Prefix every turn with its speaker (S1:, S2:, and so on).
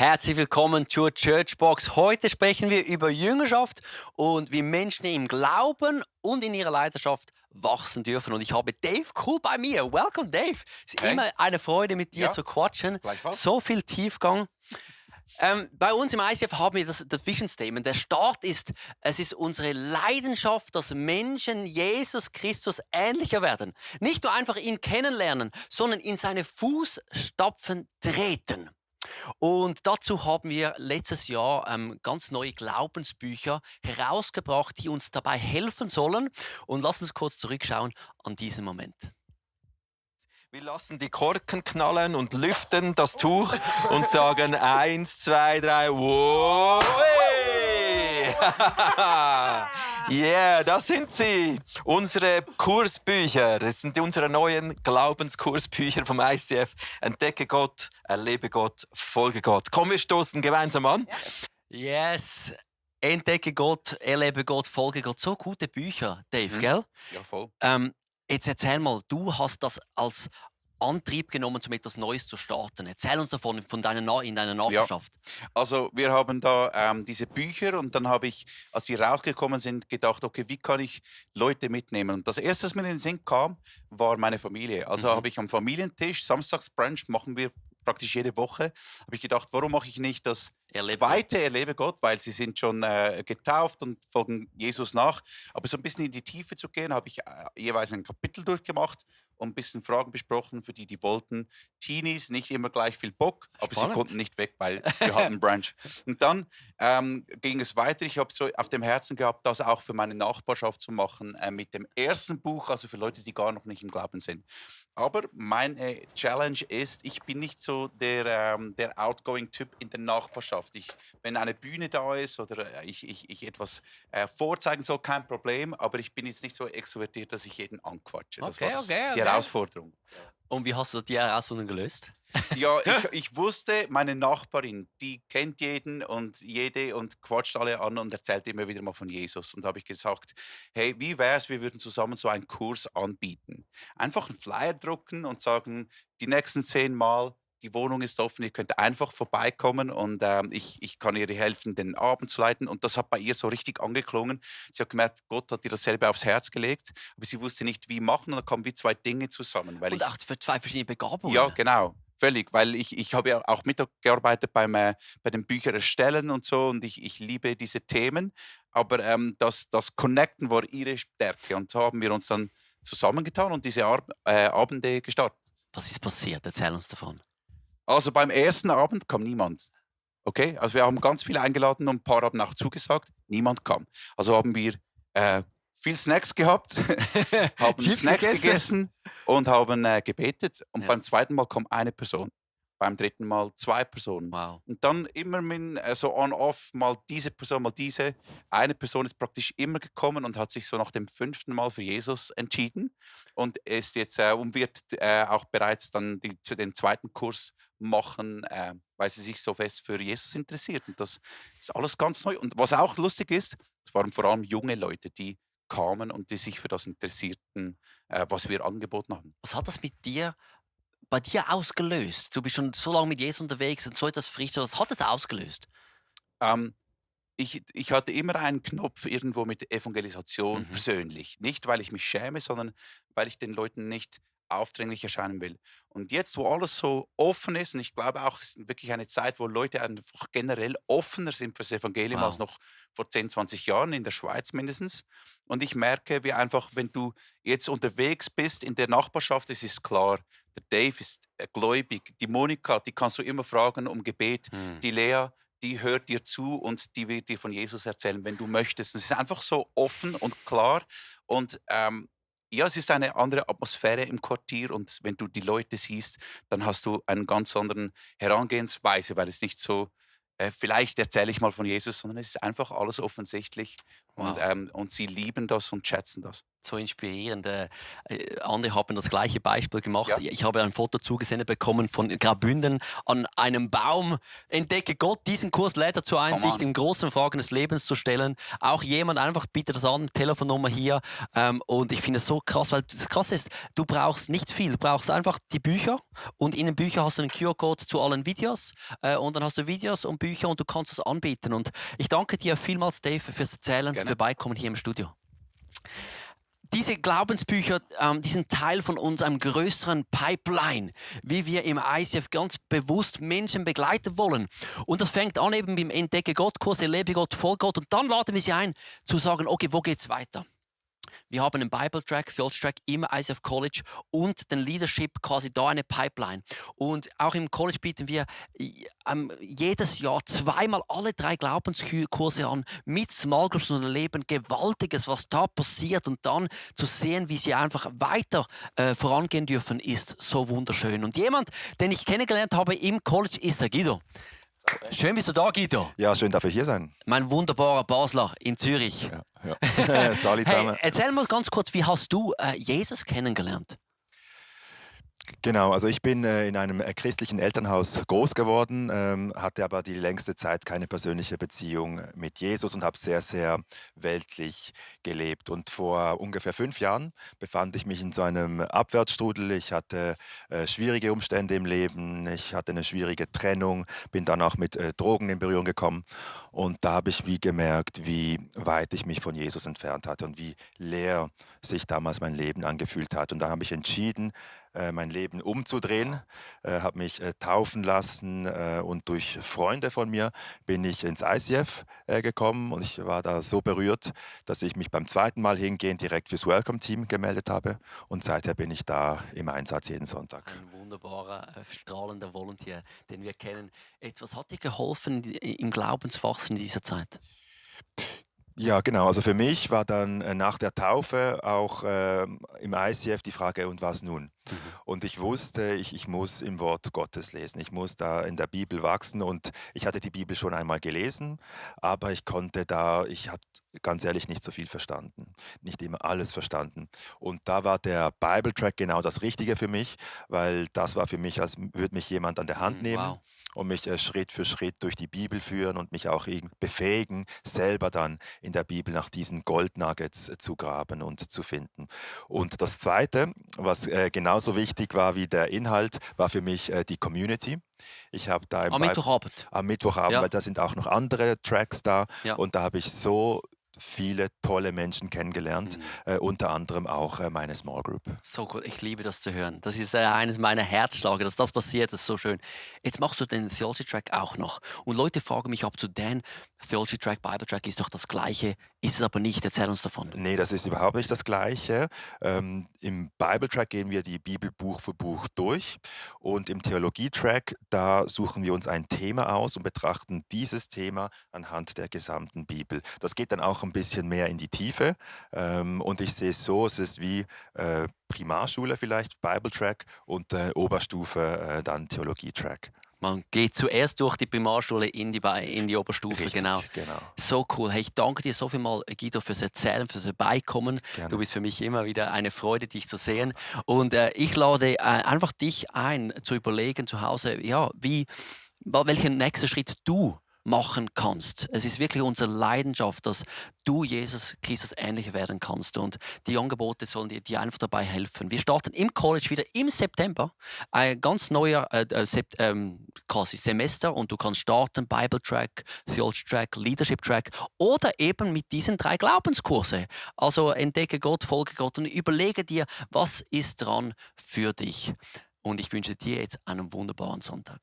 S1: Herzlich willkommen zur Churchbox. Heute sprechen wir über Jüngerschaft und wie Menschen im Glauben und in ihrer Leidenschaft wachsen dürfen. Und ich habe Dave Cool bei mir. Welcome, Dave. Es ist
S2: Hey,
S1: immer eine Freude, mit dir
S2: ja,
S1: zu quatschen.
S2: gleichfalls.
S1: So viel Tiefgang. Bei uns im ICF haben wir das Vision Statement. Der Start ist, es ist unsere Leidenschaft, dass Menschen Jesus Christus ähnlicher werden. Nicht nur einfach ihn kennenlernen, sondern in seine Fußstapfen treten. Und dazu haben wir letztes Jahr ganz neue Glaubensbücher herausgebracht, die uns dabei helfen sollen. Und lass uns kurz zurückschauen an diesen Moment.
S3: Wir lassen die Korken knallen und lüften das Tuch und sagen 1, 2, 3, wow! Hey! Yeah, das sind sie. Unsere Kursbücher. Das sind unsere neuen Glaubenskursbücher vom ICF. Entdecke Gott, erlebe Gott, folge Gott. Komm, wir stoßen gemeinsam an.
S1: Yes, entdecke Gott, erlebe Gott, folge Gott. So gute Bücher, Dave, gell?
S2: Ja, voll.
S1: Jetzt erzähl mal, du hast das als Antrieb genommen, um etwas Neues zu starten. Erzähl uns davon in deiner Nachbarschaft.
S2: Also wir haben da diese Bücher und dann habe ich, als die rausgekommen sind, gedacht, okay, wie kann ich Leute mitnehmen? Und das Erste, was mir in den Sinn kam, war meine Familie. Also habe ich am Familientisch, Samstagsbrunch machen wir praktisch jede Woche, habe ich gedacht, warum mache ich nicht das zweite Erlebe Gott, weil sie sind schon getauft und folgen Jesus nach. Aber so ein bisschen in die Tiefe zu gehen, habe ich jeweils ein Kapitel durchgemacht und ein bisschen Fragen besprochen, für die, die wollten. Teenies, nicht immer gleich viel Bock, aber
S1: Spannend.
S2: sie konnten nicht weg, weil wir hatten Brunch. Und dann ging es weiter. Ich habe so auf dem Herzen gehabt, das auch für meine Nachbarschaft zu machen, mit dem ersten Buch, also für Leute, die gar noch nicht im Glauben sind. Aber meine Challenge ist, ich bin nicht so der Outgoing-Typ in der Nachbarschaft. Wenn eine Bühne da ist oder ich etwas vorzeigen soll, kein Problem. Aber ich bin jetzt nicht so extrovertiert, dass ich jeden anquatsche. Das war die Herausforderung.
S1: Und wie hast du die Herausforderung gelöst?
S2: Ja, ich wusste, meine Nachbarin, die kennt jeden und jede und quatscht alle an und erzählt immer wieder mal von Jesus. Und da habe ich gesagt, hey, wie wär's, wir würden zusammen so einen Kurs anbieten. Einfach einen Flyer drucken und sagen, die nächsten 10 Mal, die Wohnung ist offen, ihr könnt einfach vorbeikommen und ich kann ihr helfen, den Abend zu leiten. Und das hat bei ihr so richtig angeklungen. Sie hat gemerkt, Gott hat ihr dasselbe aufs Herz gelegt, aber sie wusste nicht, wie machen. Und da kamen wie zwei Dinge zusammen. Weil
S1: Und auch für zwei verschiedene Begabungen.
S2: ja, genau. Völlig, weil ich habe ja auch mitgearbeitet bei den Büchern erstellen und so und ich liebe diese Themen, aber das Connecten war ihre Stärke und so haben wir uns dann zusammengetan und diese Abende gestartet.
S1: Was ist passiert? Erzähl uns davon.
S2: Also beim ersten Abend kam niemand. Okay, also wir haben ganz viele eingeladen und ein paar haben auch zugesagt, niemand kam. Also haben wir viel Snacks gehabt, haben
S1: Chips
S2: Snacks
S1: gegessen.
S2: gegessen und haben gebetet. Und
S1: Ja.
S2: beim zweiten Mal kam eine Person, beim dritten Mal 2 Personen.
S1: Wow.
S2: Und dann immer so on-off, mal diese Person, mal diese. Eine Person ist praktisch immer gekommen und hat sich so nach dem 5. Mal für Jesus entschieden und ist jetzt und wird auch bereits dann den zweiten Kurs machen, weil sie sich so fest für Jesus interessiert. Und das ist alles ganz neu. Und was auch lustig ist, es waren vor allem junge Leute, die kamen und die sich für das interessierten, was wir angeboten haben.
S1: Was hat das bei dir ausgelöst? Du bist schon so lange mit Jesus unterwegs und so etwas Frisches. Was hat das ausgelöst?
S2: Ähm, ich hatte immer einen Knopf irgendwo mit Evangelisation
S1: Mhm.
S2: persönlich. Nicht, weil ich mich schäme, sondern weil ich den Leuten nicht aufdringlich erscheinen will. Und jetzt, wo alles so offen ist, und ich glaube auch, es ist wirklich eine Zeit, wo Leute einfach generell offener sind fürs Evangelium als
S1: Wow.
S2: noch vor 10, 20 Jahren, in der Schweiz mindestens. Und ich merke, wie einfach, wenn du jetzt unterwegs bist in der Nachbarschaft, es ist klar, der Dave ist gläubig, die Monika, die kannst du immer fragen um Gebet,
S1: Hm.
S2: die Lea, die hört dir zu und die wird dir von Jesus erzählen, wenn du möchtest. Es ist einfach so offen und klar und ja, es ist eine andere Atmosphäre im Quartier und wenn du die Leute siehst, dann hast du einen ganz anderen Herangehensweise, weil es nicht so, vielleicht erzähle ich mal von Jesus, sondern es ist einfach alles offensichtlich
S1: Wow.
S2: Und sie lieben das und schätzen das.
S1: So inspirierend. Andere haben das gleiche Beispiel gemacht.
S2: Ja.
S1: Ich habe ein Foto zugesendet bekommen von Graubünden an einem Baum. Entdecke Gott, diesen Kurs lädt dazu ein,
S2: Come
S1: sich
S2: on.
S1: den großen Fragen des Lebens zu stellen. Auch jemand einfach bietet das an, Telefonnummer hier. Und ich finde es so krass, weil das Krasse ist, du brauchst nicht viel. Du brauchst einfach die Bücher und in den Büchern hast du einen QR-Code zu allen Videos. Und dann hast du Videos und Bücher und du kannst das anbieten. Und ich danke dir vielmals, Dave, fürs Erzählen,
S2: Gerne.
S1: für Beikommen hier im Studio. Diese Glaubensbücher, die sind Teil von unserem größeren Pipeline, wie wir im ICF ganz bewusst Menschen begleiten wollen. Und das fängt an eben beim Entdecke Gott-Kurs, Erlebe Gott, Folge Gott. Und dann laden wir sie ein, zu sagen, okay, wo geht's weiter? Wir haben einen Bible-Track, Theology-Track im ICF College und den Leadership quasi da eine Pipeline. Und auch im College bieten wir jedes Jahr zweimal alle 3 Glaubenskurse an mit Small Groups und erleben Gewaltiges, was da passiert. Und dann zu sehen, wie sie einfach weiter vorangehen dürfen, ist so wunderschön. Und jemand, den ich kennengelernt habe im College, ist der Guido. Schön bist du da, Guido.
S4: Ja, schön, darf ich hier sein.
S1: Mein wunderbarer Basler in Zürich.
S4: Ja. Salut
S1: Hey,
S4: zusammen.
S1: erzähl mal ganz kurz, wie hast du Jesus kennengelernt?
S4: Genau, also ich bin in einem christlichen Elternhaus groß geworden, hatte aber die längste Zeit keine persönliche Beziehung mit Jesus und habe sehr, sehr weltlich gelebt. Und vor ungefähr 5 Jahren befand ich mich in so einem Abwärtsstrudel. Ich hatte schwierige Umstände im Leben, ich hatte eine schwierige Trennung, bin dann auch mit Drogen in Berührung gekommen. Und da habe ich wie gemerkt, wie weit ich mich von Jesus entfernt hatte und wie leer sich damals mein Leben angefühlt hat. Und dann habe ich entschieden, mein Leben umzudrehen, habe mich taufen lassen und durch Freunde von mir bin ich ins ICF gekommen und ich war da so berührt, dass ich mich beim zweiten Mal hingehen direkt fürs Welcome-Team gemeldet habe und seither bin ich da im Einsatz jeden Sonntag.
S1: Ein wunderbarer, strahlender Volunteer, den wir kennen. Was hat dir geholfen, im Glauben zu wachsen in dieser Zeit?
S4: Ja, genau. Also für mich war dann nach der Taufe auch im ICF die Frage, und was nun? Und ich wusste, ich muss im Wort Gottes lesen. Ich muss da in der Bibel wachsen und ich hatte die Bibel schon einmal gelesen, aber ich habe ganz ehrlich nicht so viel verstanden, nicht immer alles verstanden. Und da war der Bible Track genau das Richtige für mich, weil das war für mich, als würde mich jemand an der Hand nehmen.
S1: Wow.
S4: Und mich Schritt für Schritt durch die Bibel führen und mich auch befähigen, selber dann in der Bibel nach diesen Goldnuggets zu graben und zu finden. Und das Zweite, was genauso wichtig war wie der Inhalt, war für mich die Community. Ich habe da
S1: Am Mittwochabend.
S4: am Mittwochabend,
S1: Ja.
S4: weil da sind auch noch andere Tracks da
S1: Ja.
S4: und da habe ich so viele tolle Menschen kennengelernt, unter anderem auch meine Small Group.
S1: So gut, ich liebe das zu hören. Das ist eines meiner Herzschläge, dass das passiert, das ist so schön. Jetzt machst du den Theology Track auch noch. Und Leute fragen mich, ob zu Dan Theology Track, Bible Track ist doch das Gleiche, ist es aber nicht. Erzähl uns davon.
S4: Nee, das ist überhaupt nicht das Gleiche. Im Bible-Track gehen wir die Bibel Buch für Buch durch und im Theologie-Track, da suchen wir uns ein Thema aus und betrachten dieses Thema anhand der gesamten Bibel. Das geht dann auch ein bisschen mehr in die Tiefe und ich sehe es so, es ist wie Primarschule vielleicht, Bible-Track und Oberstufe dann Theologie-Track.
S1: Man geht zuerst durch die Primarschule in die Oberstufe,
S4: Richtig,
S1: genau.
S4: genau.
S1: So cool. Hey, ich danke dir so vielmal, Guido, fürs Erzählen, fürs Vorbeikommen.
S4: Gerne.
S1: Du bist für mich immer wieder eine Freude, dich zu sehen. Und ich lade einfach dich ein, zu überlegen zu Hause, ja, welchen nächsten Schritt du machen kannst. Es ist wirklich unsere Leidenschaft, dass du Jesus Christus ähnlicher werden kannst und die Angebote sollen dir einfach dabei helfen. Wir starten im College wieder im September, ein ganz neuer quasi Semester und du kannst starten Bible Track, Theology Track, Leadership Track oder eben mit diesen 3 Glaubenskurse. Also entdecke Gott, folge Gott und überlege dir, was ist dran für dich. Und ich wünsche dir jetzt einen wunderbaren Sonntag.